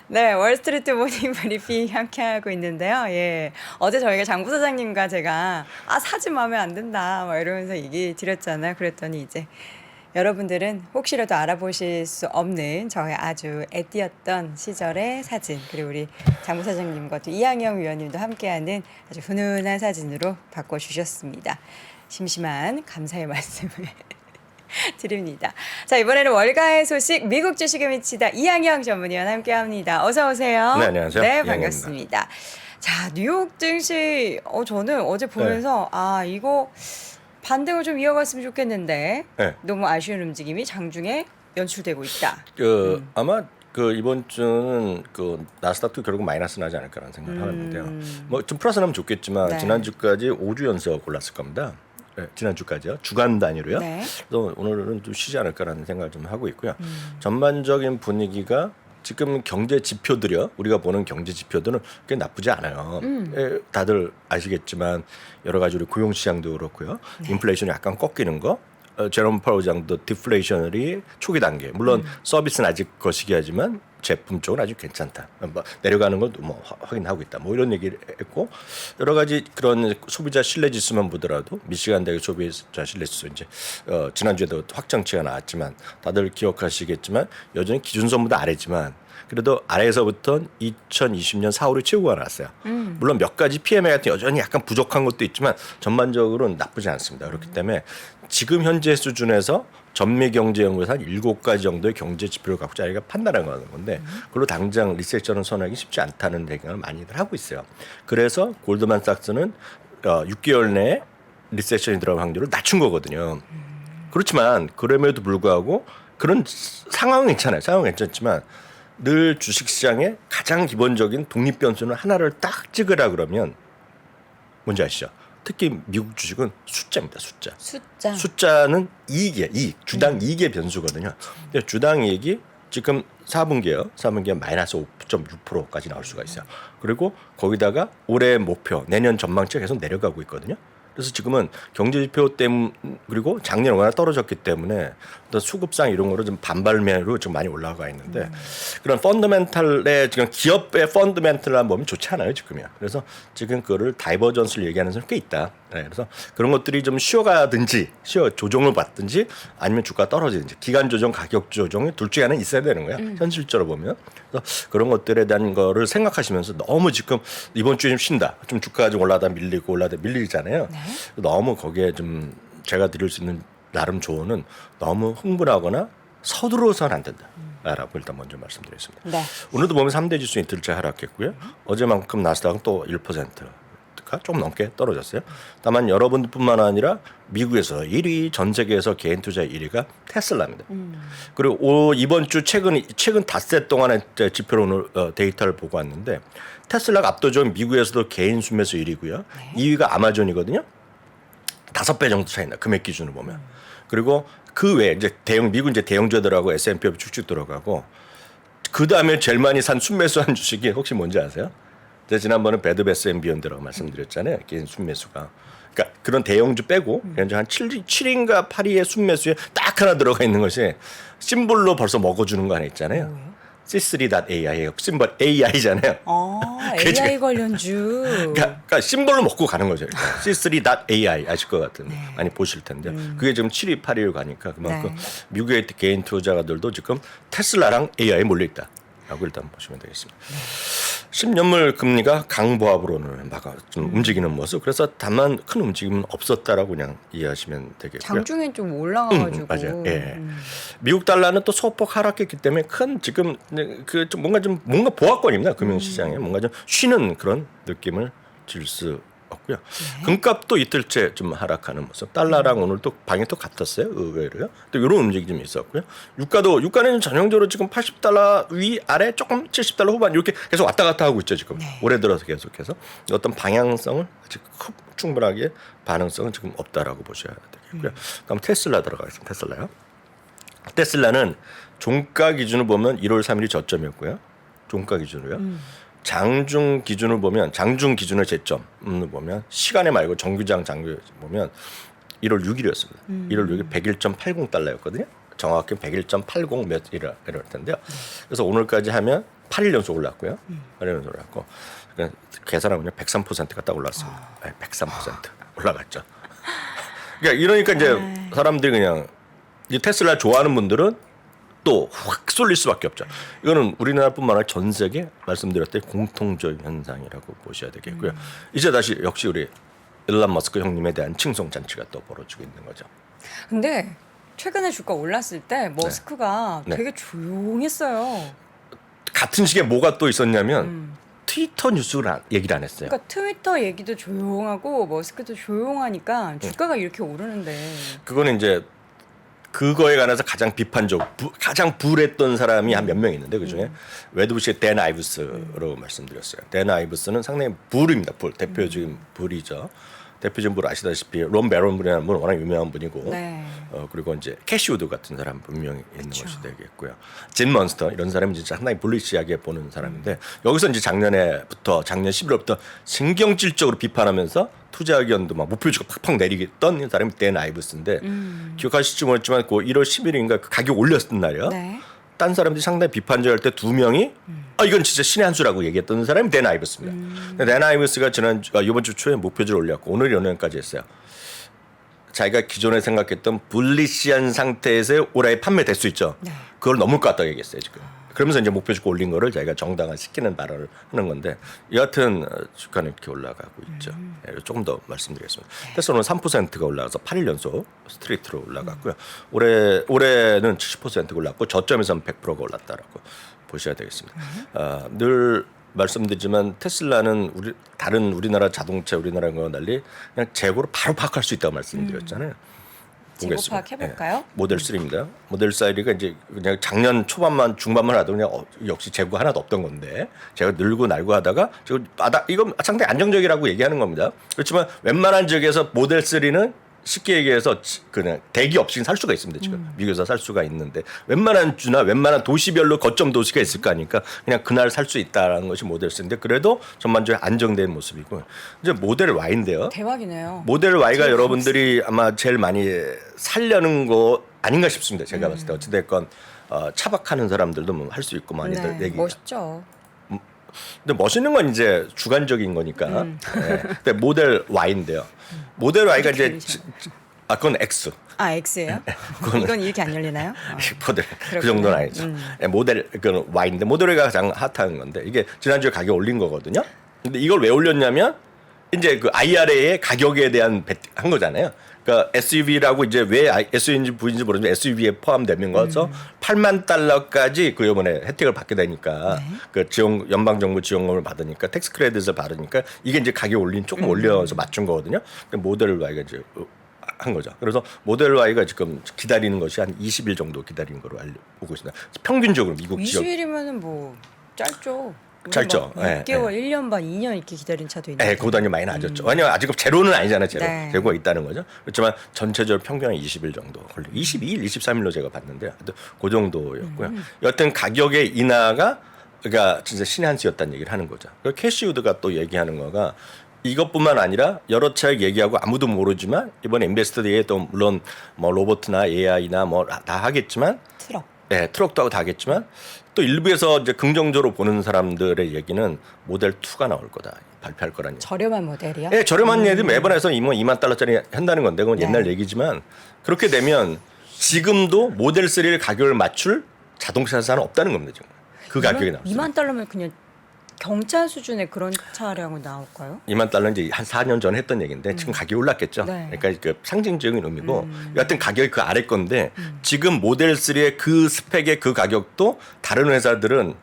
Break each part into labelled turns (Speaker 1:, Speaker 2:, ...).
Speaker 1: 네, 월스트리트 모닝 브리핑 함께하고 있는데요. 예, 어제 저희가 장 부사장님과 제가 사진 마음에 안 든다 막 이러면서 얘기 드렸잖아요. 그랬더니 이제 여러분들은 혹시라도 알아보실 수 없는 저의 아주 애띠였던 시절의 사진, 그리고 우리 장 부사장님과 또 이항영 위원님도 함께하는 아주 훈훈한 사진으로 바꿔주셨습니다. 심심한 감사의 말씀을 드립니다. 자, 이번에는 월가의 소식, 미국 주식에 미치다 이항영 전문위원 함께합니다. 어서 오세요.
Speaker 2: 네, 안녕하세요.
Speaker 1: 네,
Speaker 2: 이항영입니다.
Speaker 1: 반갑습니다. 자, 뉴욕 증시 저는 어제 보면서 이거 반등을 좀 이어갔으면 좋겠는데
Speaker 2: 네.
Speaker 1: 너무 아쉬운 움직임이 장중에 연출되고 있다.
Speaker 2: 아마 이번 주는 나스닥도 결국 마이너스 나지 않을까라는 생각을 하는데요. 뭐 좀 플러스 나면 좋겠지만
Speaker 1: 네.
Speaker 2: 지난주까지 5주 연속 올랐을 겁니다. 네, 지난주까지요. 주간 단위로요.
Speaker 1: 네.
Speaker 2: 그래서 오늘은 좀 쉬지 않을까라는 생각을 좀 하고 있고요. 전반적인 분위기가 지금 경제 지표들이요. 우리가 보는 경제 지표들은 꽤 나쁘지 않아요. 다들 아시겠지만 여러 가지 우리 고용 시장도 그렇고요. 인플레이션이 약간 꺾이는 거. 제롬 파월 의장도 디플레이셔널이 초기 단계. 물론 서비스는 아직 거시기 하지만 제품 쪽은 아주 괜찮다. 뭐 내려가는 건 뭐 확인하고 있다. 뭐 이런 얘기를 했고 여러 가지 그런 소비자 신뢰 지수만 보더라도 미시간 대학 소비자 신뢰 지수 이제 지난주에도 확정치가 나왔지만 다들 기억하시겠지만 여전히 기준선보다 아래지만 그래도 아래에서부터 2020년 4월에 최고가 나왔어요. 물론 몇 가지 PMI 같은 여전히 약간 부족한 것도 있지만 전반적으로는 나쁘지 않습니다. 그렇기 때문에 지금 현재 수준에서 전미경제연구에서 한 7가지 정도의 경제 지표를 갖고 자기가 판단하는 건데 그걸로 당장 리세션을 선언하기 쉽지 않다는 생각을 많이들 하고 있어요. 그래서 골드만삭스는 6개월 내에 리세션이 들어갈 확률을 낮춘 거거든요. 그렇지만 그럼에도 불구하고 그런 상황은 괜찮아요. 상황은 괜찮지만 늘 주식시장의 가장 기본적인 독립 변수는 하나를 딱 찍으라 그러면 뭔지 아시죠? 특히 미국 주식은 숫자입니다. 숫자는 이익이에요. 이익. 주당 이익의 변수거든요. 근데 주당 이익이 지금 4분기에요. 4분기에 마이너스 5.6%까지 나올 수가 있어요. 그리고 거기다가 올해 목표, 내년 전망치가 계속 내려가고 있거든요. 그래서 지금은 경제지표 때문에 그리고 작년에 워낙 떨어졌기 때문에 어떤 수급상 이런 거로 좀 반발매로 좀 많이 올라가 있는데 그런 펀더멘탈의 지금 기업의 펀더멘탈을 보면 좋지 않아요 지금이야. 그래서 지금 그거를 다이버전스를 얘기하는 사람이 꽤 있다. 네, 그래서 그런 것들이 좀 쉬어가든지 조정을 받든지 아니면 주가 떨어지든지 기간 조정, 가격 조정이 둘 중에 하나는 있어야 되는 거야. 현실적으로 보면. 그래서 그런 것들에 대한 거를 생각하시면서 너무 지금 이번 주에 좀 쉰다. 좀 주가가 좀 올라다 밀리잖아요. 네. 너무 거기에 좀 제가 드릴 수 있는 나름 조언은 너무 흥분하거나 서두르서는 안 된다라고 일단 먼저 말씀드리겠습니다. 네. 오늘도 보면 3대 지수 이틀째 하락했고요. 어제만큼 나스닥은 또 1%가 조금 넘게 떨어졌어요. 다만 여러분들뿐만 아니라 미국에서 1위, 전 세계에서 개인 투자 1위가 테슬라입니다. 그리고 이번 주 최근 닷새 동안의 지표로 오늘 데이터를 보고 왔는데 테슬라가 압도적으로 미국에서도 개인 순매수 1위고요. 네. 2위가 아마존이거든요. 5배 정도 차이나 금액 기준으로 보면. 그리고 그 외에 이제 미국 이제 대형주들하고 S&P 쭉쭉 들어가고 그 다음에 제일 많이 산 순매수한 주식이 혹시 뭔지 아세요? 제가 지난번에 배드베스 앤 비욘드라고 말씀드렸잖아요. 개인 순매수가. 그러니까 그런 대형주 빼고 한 7인가 8위의 순매수에 딱 하나 들어가 있는 것이 심볼로 벌써 먹어주는 거 하나 있잖아요. C3.AI예요. 심볼 AI잖아요.
Speaker 1: AI 관련주.
Speaker 2: 그러니까 심볼로 먹고 가는 거죠. C3.AI 아실 것 같은데 많이 보실 텐데 그게 지금 7위, 8위로 가니까 그만큼 미국의 개인 투자가들도 지금 테슬라랑 AI에 몰려 있다라고 일단 보시면 되겠습니다. 10년물 금리가 강보합으로는 막 좀 움직이는 모습. 그래서 다만 큰 움직임은 없었다라고 그냥 이해하시면 되겠고요.
Speaker 1: 장중엔 좀 올라가가지고.
Speaker 2: 맞아요. 예. 미국 달러는 또 소폭 하락했기 때문에 큰 지금 뭔가 보합권입니다. 금융시장에 뭔가 좀 쉬는 그런 느낌을 줄 수 없고요. 금값도 이틀째 좀 하락하는 모습. 달러랑 오늘 또 방이 또 같았어요. 의외로요. 또 이런 움직임이 좀 있었고요. 유가는 전형적으로 지금 80달러 위 아래 조금 70달러 후반 이렇게 계속 왔다 갔다 하고 있죠 지금.
Speaker 1: 네.
Speaker 2: 올해 들어서 계속해서 어떤 방향성을 아직 충분하게 반응성은 지금 없다라고 보셔야 되겠고요. 그럼 테슬라 들어가겠습니다. 테슬라는 종가 기준으로 보면 1월 3일이 저점이었고요. 종가 기준으로요. 장중 기준을 보면 장중 기준의 제점을 보면 시간에 말고 정규장 장규 보면 1월 6일이었습니다. 1월 6일 101.80달러였거든요. 정확히 101.80 몇 이럴 텐데요. 그래서 오늘까지 하면 8일 연속 올랐고요. 8일 연속 올랐고 그러니까 계산하면 103%가 딱 올랐습니다. 103% 올라갔죠. 그러니까 이제 사람들이 그냥 이 테슬라 좋아하는 분들은 또 확 쏠릴 수밖에 없죠. 이거는 우리나라뿐만 아니라 전 세계 말씀드렸던 공통적 현상이라고 보셔야 되겠고요. 이제 다시 역시 우리 일론 머스크 형님에 대한 칭송 잔치가 또 벌어지고 있는 거죠.
Speaker 1: 근데 최근에 주가 올랐을 때 머스크가
Speaker 2: 네.
Speaker 1: 되게 조용했어요.
Speaker 2: 같은 시기에 뭐가 또 있었냐면 트위터 뉴스를 얘기를 안 했어요.
Speaker 1: 그러니까 트위터 얘기도 조용하고 머스크도 조용하니까 주가가 이렇게 오르는데.
Speaker 2: 그거는 이제 그거에 관해서 가장 가장 불했던 사람이 한 몇 명 있는데 그중에 웨드부시의 댄 아이브스로 말씀드렸어요. 댄 아이브스는 상당히 불입니다. 대표적인 불이죠. 대표적인 불 아시다시피 론 베런이라는 분은 워낙 유명한 분이고
Speaker 1: 네.
Speaker 2: 그리고 이제 캐시우드 같은 사람 분명히 있는 것이 되겠고요. 진 몬스터 이런 사람은 진짜 상당히 불리시하게 보는 사람인데 여기서 이제 작년 11월부터 신경질적으로 비판하면서 투자 의견도 막 목표주가 팍팍 내리던 사람이 댄 아이브스인데 기억하실지 모르겠지만 그 1월 10일인가 그 가격 올렸던 날이요.
Speaker 1: 네.
Speaker 2: 딴 사람들이 상당히 비판적일 때 두 명이 이건 진짜 신의 한 수라고 얘기했던 사람이 댄 아이브스입니다. 댄 아이브스가 이번 주 초에 목표주를 올렸고 오늘 연휴까지 했어요. 자기가 기존에 생각했던 불리시한 상태에서 올해 판매될 수 있죠.
Speaker 1: 네.
Speaker 2: 그걸 넘을 것 같다고 얘기했어요 지금. 그러면서 이제 목표주가 올린 거를 자기가 정당화시키는 발언을 하는 건데 여하튼 주가는 이렇게 올라가고 있죠. 조금 더 말씀드리겠습니다. 그래서 오늘 3%가 올라가서 8일 연속 스트레이트로 올라갔고요. 올해는 70%가 올랐고 저점에서는 100%가 올랐다라고 보셔야 되겠습니다. 늘 말씀드리지만 테슬라는 다른 우리나라 자동차 우리나라와 달리 그냥 재고를 바로 파악할 수 있다고 말씀드렸잖아요.
Speaker 1: 재고 파악해볼까요?
Speaker 2: 모델 3입니다. 모델 3가 이제 그냥 작년 초반만 중반만 하도 그냥 역시 재고가 하나도 없던 건데 제가 늘고 날고 하다가 지금 이건 상당히 안정적이라고 얘기하는 겁니다. 그렇지만 웬만한 지역에서 모델 3는 쉽게 얘기해서 그냥 대기 없이 살 수가 있습니다. 지금 미국에서 살 수가 있는데 웬만한 도시별로 거점 도시가 있을 거 아니까 그냥 그날 살 수 있다라는 것이 모델 3인데 그래도 전반적으로 안정된 모습이고 이제 모델 Y인데요.
Speaker 1: 대박이네요.
Speaker 2: 모델 Y가 여러분들이 아마 제일 많이 살려는 거 아닌가 싶습니다. 제가 봤을 때 어찌됐건 차박하는 사람들도 할 수 있고 많이들 얘기.
Speaker 1: 멋있죠.
Speaker 2: 근데 멋있는 건 이제 주관적인 거니까. 네. 근데 모델 Y인데요. 모델 Y가 이제 그건 X.
Speaker 1: X예요? 이건 이렇게 안 열리나요?
Speaker 2: 모델 그 정도는 아니죠. 모델 그건 Y인데 모델 Y가 가장 핫한 건데 이게 지난주에 가격 올린 거거든요. 근데 이걸 왜 올렸냐면 이제 그 IRA의 가격에 대한 한 거잖아요. 그러니까 SUV라고 이제 왜 SUV인지 V인지 모르지만 SUV에 포함되는 거서 8만 달러까지 그 이번에 혜택을 받게 되니까 그 연방 정부 지원금을 받으니까 텍스 크레딧을 받으니까 이게 이제 가격 조금 올려서 맞춘 거거든요. 모델 Y가 이제 한 거죠. 그래서 모델 Y가 지금 기다리는 것이 한 20일 정도 기다리는 거로 보고 있습니다. 평균적으로 미국 지역
Speaker 1: 20일이면은 뭐 짧죠.
Speaker 2: 짧죠.
Speaker 1: 6개월, 1년 반, 2년 이렇게 기다린 차도 있는데.
Speaker 2: 그보다는 많이 낮았죠. 왜냐면 아직 제로는 아니잖아요.
Speaker 1: 네.
Speaker 2: 제로가 있다는 거죠. 그렇지만 전체적으로 평균 한 20일 정도 걸려. 22일, 23일로 제가 봤는데 그 정도였고요. 여튼 가격의 인하가 그러니까 진짜 신의 한 수였다는 얘기를 하는 거죠. 캐시우드가 또 얘기하는 거가 이것뿐만 아니라 여러 차례 얘기하고 아무도 모르지만 이번에 인베스터데이에 또 물론 뭐 로봇이나 AI나 뭐 다 하겠지만
Speaker 1: 트럭.
Speaker 2: 네, 트럭도 하고 다 하겠지만 또 일부에서 이제 긍정적으로 보는 사람들의 얘기는 모델 2가 나올 거다. 발표할 거라니.
Speaker 1: 저렴한 모델이요?
Speaker 2: 네, 저렴한 얘들 매번 해서 2만 달러짜리 한다는 건데 그건 옛날 얘기지만 그렇게 되면 지금도 모델 3를 가격을 맞출 자동차 회사는 없다는 겁니다. 지금. 그 가격이 나왔어요.
Speaker 1: 2만 달러면 그냥 경차 수준의 그런 차량은 나올까요?
Speaker 2: 2만 달러는 이제 한 4년 전에 했던 얘기인데 지금 가격이 올랐겠죠.
Speaker 1: 네.
Speaker 2: 그러니까 그 상징적인 의미고 여하튼 가격이 그 아래 건데 지금 모델 3의 그 스펙의 그 가격도 다른 회사들은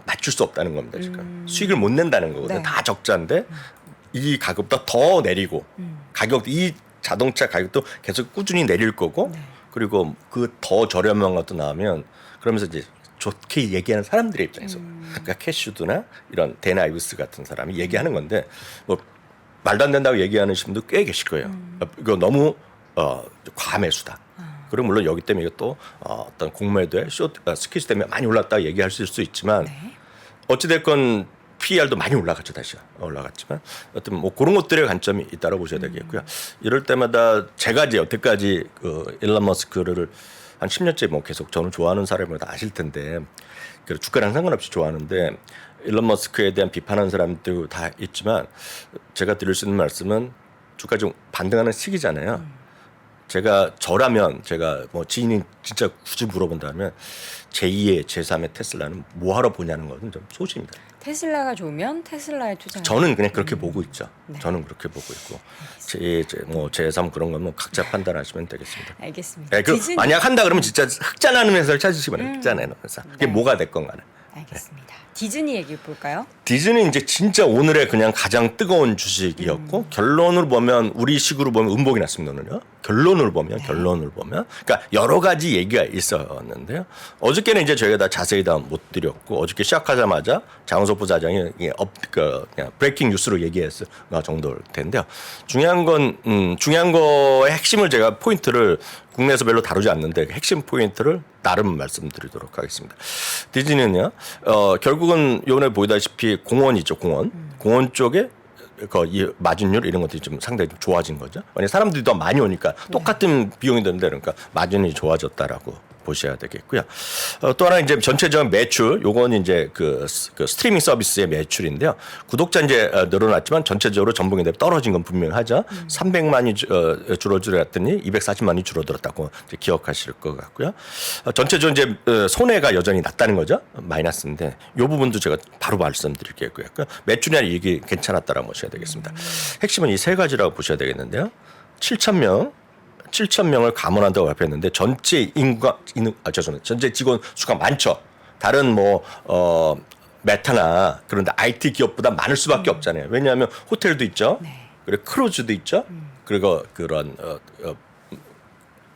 Speaker 2: 맞출 수 없다는 겁니다. 지금 수익을 못 낸다는 거거든요.
Speaker 1: 네.
Speaker 2: 다 적자인데 이 가격보다 더 내리고 가격 이 자동차 가격도 계속 꾸준히 내릴 거고
Speaker 1: 네.
Speaker 2: 그리고 그 더 저렴한 것도 나오면 그러면서 이제 좋게 얘기하는 사람들의 입장에서 그러니까 캐슈드나 이런 댄 아이브스 같은 사람이 얘기하는 건데 뭐 말도 안 된다고 얘기하는 분도 꽤 계실 거예요. 이거 너무 과매수다. 그리고 물론 여기 때문에 이것도 어떤 공매도에 스퀴즈 때문에 많이 올랐다고 얘기할 수 있지만
Speaker 1: 네.
Speaker 2: 어찌됐건 PER도 많이 올라갔죠. 다시 올라갔지만 어떤 뭐 그런 것들의 관점이 있다고 보셔야 되겠고요. 이럴 때마다 제가 이제 여태까지 그 일론 머스크를 한 10년째 뭐 계속 저는 좋아하는 사람을 다 아실 텐데 그 주가랑 상관없이 좋아하는데 일론 머스크에 대한 비판하는 사람도 다 있지만 제가 드릴 수 있는 말씀은 주가 좀 반등하는 시기잖아요. 저라면 제가 뭐 지인이 진짜 굳이 물어본다면 제2의 제3의 테슬라는 뭐하러 보냐는 것은 좀 소심입니다.
Speaker 1: 테슬라가 좋으면 테슬라에 투자.
Speaker 2: 저는 그냥 그렇게 보고 있죠.
Speaker 1: 네.
Speaker 2: 저는 그렇게 보고 있고 제3 그런 건 뭐 각자 판단하시면 되겠습니다.
Speaker 1: 알겠습니다.
Speaker 2: 네, 만약 한다 그러면 진짜 흑자나는 회사를 찾으시면 흑자나는 회사. 그게
Speaker 1: 네.
Speaker 2: 뭐가 됐건 간에.
Speaker 1: 알겠습니다. 디즈니 얘기 볼까요?
Speaker 2: 디즈니 이제 진짜 오늘의 그냥 가장 뜨거운 주식이었고 결론을 보면 우리 식으로 보면 음복이 났습니다. 오늘요. 결론을 보면 그러니까 여러 가지 얘기가 있었는데요. 어저께는 이제 저희가 다 자세히 다 못 드렸고 어저께 시작하자마자 장은석 부사장이 그냥 브레이킹 뉴스로 얘기했을 정도일 텐데요. 중요한 거의 핵심을 제가 포인트를 국내에서 별로 다루지 않는데 핵심 포인트를 나름 말씀드리도록 하겠습니다. 디즈니는요, 결국은 요번에 보이다시피 공원이죠, 공원 쪽에 이 마진율 이런 것들이 좀 상당히 좀 좋아진 거죠. 만약 사람들이 더 많이 오니까 똑같은 비용이 드는데 그러니까 마진이 좋아졌다라고 보셔야 되겠고요. 또 하나 이제 전체적인 매출, 요건 이제 그 스트리밍 서비스의 매출인데요. 구독자 이제 늘어났지만 전체적으로 전분기 대비 떨어진 건 분명하죠. 300만이 줄어들었더니 240만이 줄어들었다고 이제 기억하실 것 같고요. 전체적으로 이제 손해가 여전히 낮다는 거죠. 마이너스인데 요 부분도 제가 바로 말씀드릴게요. 매출이나 이익이 괜찮았다라고 보셔야 되겠습니다. 핵심은 이 세 가지라고 보셔야 되겠는데요. 7,000명을 감원한다고 발표했는데 전체 전체 직원 수가 많죠. 다른 메타나 그런데 IT 기업보다 많을 수밖에 없잖아요. 왜냐하면 호텔도 있죠.
Speaker 1: 네.
Speaker 2: 그리고 크루즈도 있죠. 그리고 그런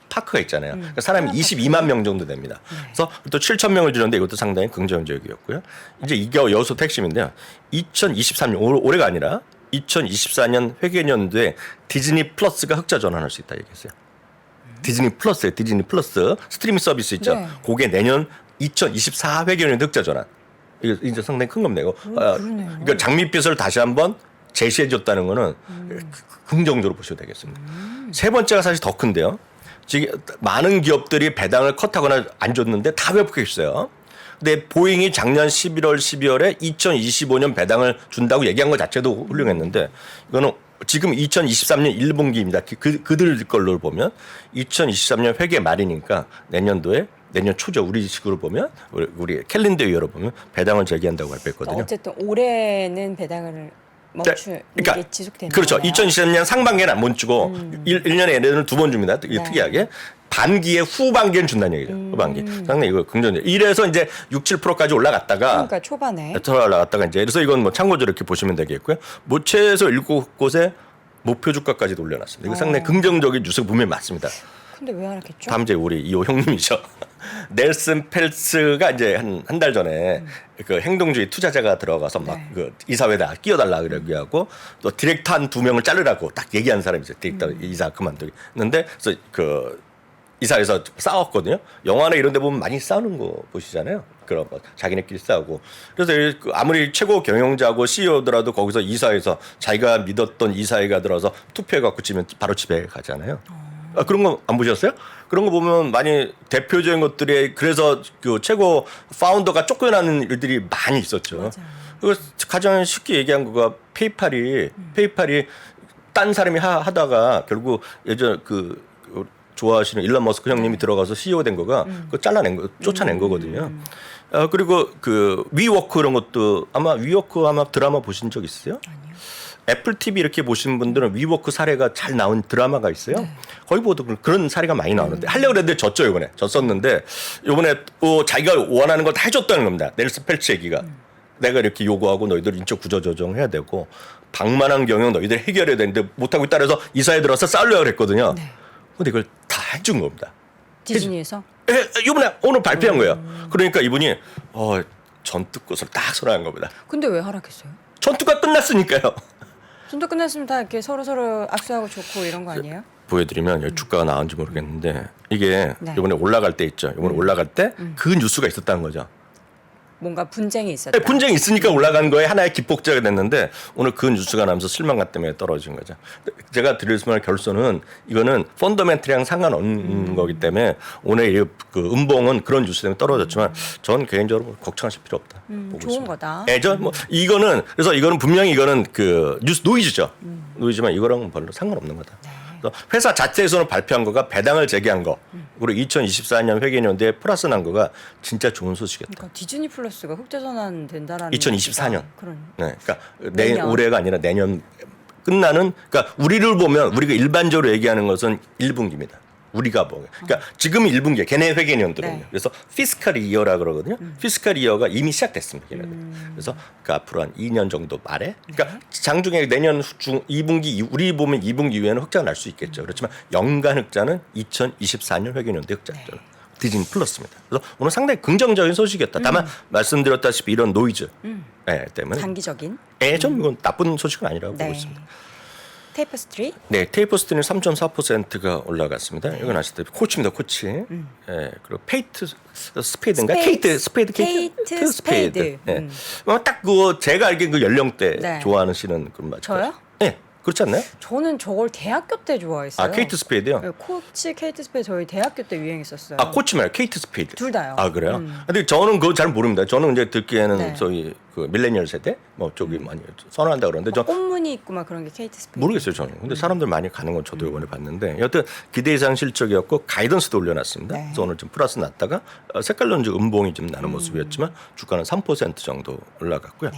Speaker 2: 파크가 있잖아요. 그러니까 사람이 22만 명 정도 됩니다. 그래서 또 7,000명을 줄였는데 이것도 상당히 긍정적이었고요. 이제 이게 여기서 핵심인데요. 2023년 올해가 아니라 2024년 회계연도에 디즈니 플러스가 흑자 전환할 수 있다 얘기했어요. 디즈니 플러스 스트리밍 서비스 있죠.
Speaker 1: 네.
Speaker 2: 그게 내년 2024 회계연도 흑자 전환. 이거 이제 상당히 큰 겁니다. 그러니까 장밋빛을 다시 한번 제시해줬다는 거는 긍정적으로 보셔도 되겠습니다. 세 번째가 사실 더 큰데요. 지금 많은 기업들이 배당을 컷하거나 안 줬는데 다 회복했어요. 근데 보잉이 작년 11월, 12월에 2025년 배당을 준다고 얘기한 것 자체도 훌륭했는데 이거는 지금 2023년 1분기입니다. 그들 걸로 보면 2023년 회계 말이니까 내년 초죠. 우리 식으로 보면 우리 캘린더 이어로 보면 배당을 재개한다고 발표했거든요.
Speaker 1: 어쨌든 올해는 배당을 멈추는 게 지속되는
Speaker 2: 그렇죠.
Speaker 1: 거예요.
Speaker 2: 2023년 상반기에는 안 멈추고 1년에 얘네들은 2번 줍니다. 이게 특이하게. 반기에 후반기엔 준다는 얘기죠. 후반기. 상당히 이거 긍정적. 이래서 이제 6, 7%까지 올라갔다가
Speaker 1: 그러니까 초반에
Speaker 2: 올라갔다가 이제 그래서 이건 뭐 참고적으로 이렇게 보시면 되겠고요. 모체에서 7곳에 목표 주가까지 올려놨습니다. 이거 상당히 긍정적인 뉴스 분명히 맞습니다.
Speaker 1: 근데 왜 안 했겠죠?
Speaker 2: 다음 주에 우리 이호 형님이죠. 넬슨 펠츠가 이제 한 달 전에 그 행동주의 투자자가 들어가서 막 그 이사회에다 끼워달라 그러고 하고 또 디렉터 한 2명을 자르라고 딱 얘기한 사람이 있어요. 디렉터 이사 그만두는데 그래서 그 이사에서 싸웠거든요. 영화나 이런 데 보면 많이 싸우는 거 보시잖아요. 그런 거 자기네끼리 싸우고. 그래서 아무리 최고 경영자고 CEO더라도 거기서 이사에서 자기가 믿었던 이사회가 들어서 투표해갖고 지면 바로 집에 가잖아요. 그런 거 안 보셨어요? 그런 거 보면 많이 대표적인 것들이 그래서 그 최고 파운더가 쫓겨나는 일들이 많이 있었죠.
Speaker 1: 맞아요.
Speaker 2: 그래서 가장 쉽게 얘기한 거가 페이팔이 딴 사람이 하다가 결국 예전 좋아하시는 일론 머스크 형님이 들어가서 CEO 된 거가 그거 쫓아낸 거거든요. 그리고 그 위워크 이런 것도 아마 드라마 보신 적 있으세요?
Speaker 1: 아니요.
Speaker 2: 애플 TV 이렇게 보시는 분들은 위워크 사례가 잘 나온 드라마가 있어요. 거기 보도 그런 사례가 많이 나오는데 하려고 했는데 졌었는데 이번에 자기가 원하는 걸 다 해줬다는 겁니다. 넬슨 펠츠 얘기가. 내가 이렇게 요구하고 너희들 인적 구조 조정해야 되고 방만한 경영 너희들 해결해야 되는데 못하고 있다 그래서 이사에 들어서 싸우려고 그랬거든요.
Speaker 1: 네.
Speaker 2: 근데 이걸 다 해준 겁니다.
Speaker 1: 디즈니에서
Speaker 2: 이번에 오늘 발표한 거예요. 그러니까 이분이 전투꽃을 딱 선언한 겁니다.
Speaker 1: 근데 왜 하락했어요?
Speaker 2: 전투가 끝났으니까요.
Speaker 1: 전투 끝났으면 다 이렇게 서로 악수하고 좋고 이런 거 아니에요?
Speaker 2: 보여드리면 여기 주가가 나온지 모르겠는데 이게
Speaker 1: 네.
Speaker 2: 이번에 올라갈 때 있죠. 이번에 올라갈 때 그 뉴스가 있었다는 거죠.
Speaker 1: 뭔가 분쟁이 있었다.
Speaker 2: 분쟁이 있으니까 올라간 거에 하나의 기폭제가 됐는데 오늘 그 뉴스가 나면서 실망감 때문에 떨어진 거죠. 제가 드릴 수 있는 결론은 이거는 펀더멘털이랑 상관없는 거기 때문에 오늘 그 음봉은 그런 뉴스 때문에 떨어졌지만 전 개인적으로 걱정하실 필요 없다. 보고
Speaker 1: 좋은
Speaker 2: 있습니다.
Speaker 1: 거다.
Speaker 2: 예, 뭐 이거는 그래서 이거는 분명히 이거는 그 뉴스 노이즈죠. 노이즈만 이거랑은 별로 상관없는 거다. 그래서 회사 자체에서는 발표한 거가 배당을 재개한 거 그리고 2024년 회계연도에 플러스 난 거가 진짜 좋은 소식이었다.
Speaker 1: 그러니까 디즈니 플러스가 흑자 전환 된다라는
Speaker 2: 2024년.
Speaker 1: 그런
Speaker 2: 네, 그러니까
Speaker 1: 내년.
Speaker 2: 올해가 아니라 내년 끝나는. 그러니까 우리를 보면 우리가 일반적으로 얘기하는 것은 1분기입니다. 우리가 뭐 그러니까 지금이 1분기야. 걔네 회계연도로요.
Speaker 1: 네.
Speaker 2: 그래서 피스칼 이어라 그러거든요. 피스칼 이어가 이미 시작됐습니다. 걔네들. 그래서 그 앞으로 한 2년 정도 말에 그러니까 장중에 내년 중 2분기 우리 보면 2분기 이후에는 흑자가 날 수 있겠죠. 그렇지만 연간 흑자는 2024년 회계연도 흑자죠. 디즈니 플러스입니다. 그래서 오늘 상당히 긍정적인 소식이었다. 다만 말씀드렸다시피 이런 노이즈 때문에
Speaker 1: 단기적인
Speaker 2: 좀 이건 나쁜 소식은 아니라고 보고 있습니다.
Speaker 1: 테이퍼스트리
Speaker 2: 네, 테이퍼스트리는 3.4%가 올라갔습니다. 이건 아시다시피 코치입니다, 코치. 예, 그리고 페이트 스페이드인가? 스페이드. 예. 딱 그거 제가 알기엔 그 연령대
Speaker 1: 네.
Speaker 2: 좋아하시는 그런 맛.
Speaker 1: 저요?
Speaker 2: 예, 그렇지 않나요?
Speaker 1: 저는 저걸 대학교 때 좋아했어요.
Speaker 2: 아, 케이트 스페이드요?
Speaker 1: 네, 코치 케이트 스페이드 저희 대학교 때 유행했었어요.
Speaker 2: 아, 코치 말고 케이트 스페이드.
Speaker 1: 둘 다요.
Speaker 2: 아, 그래요? 근데 저는 그거 잘 모릅니다. 저는 이제 듣기에는
Speaker 1: 네.
Speaker 2: 저희 그 밀레니얼 세대 뭐 쪽이 많이 선호한다 그러는데 저
Speaker 1: 꽃무늬 있고 막 그런 게 케이트 스페이드.
Speaker 2: 모르겠어요 저는. 근데 사람들 많이 가는 건 저도 이번에 봤는데 여튼 기대 이상 실적이었고 가이던스도 올려놨습니다.
Speaker 1: 네.
Speaker 2: 그래서 오늘 좀 플러스 났다가 색깔로는 좀 음봉이 좀 나는 모습이었지만 주가는 3% 정도 올라갔고요.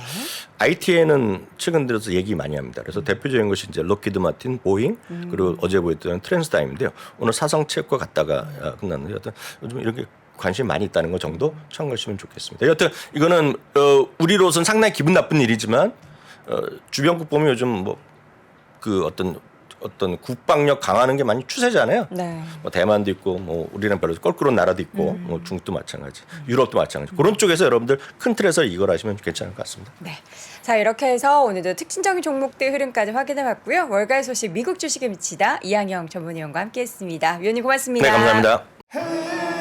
Speaker 2: IT에는 최근 들어서 얘기 많이 합니다. 그래서 대표적인 것이 이제 록히드 마틴, 보잉 그리고 어제 보였던 트랜스타임인데요. 오늘 사성 체육과 갔다가 끝났는데 여튼 요즘 이렇게 관심이 많이 있다는 것 정도 참고하시면 좋겠습니다. 여튼 이거는 우리로서는 상당히 기분 나쁜 일이지만 주변국 보면 요즘 뭐 그 어떤 국방력 강화하는 게 많이 추세잖아요.
Speaker 1: 네.
Speaker 2: 뭐 대만도 있고 뭐 우리랑 별로 껄끄러운 나라도 있고 뭐 중국도 마찬가지, 유럽도 마찬가지. 그런 쪽에서 여러분들 큰 틀에서 이걸 하시면 괜찮을 것 같습니다.
Speaker 1: 네. 자, 이렇게 해서 오늘도 특징적인 종목들 흐름까지 확인해봤고요. 월가의 소식 미국 주식에 미치다 이항영 전문위원과 함께했습니다. 위원님 고맙습니다.
Speaker 2: 네, 감사합니다.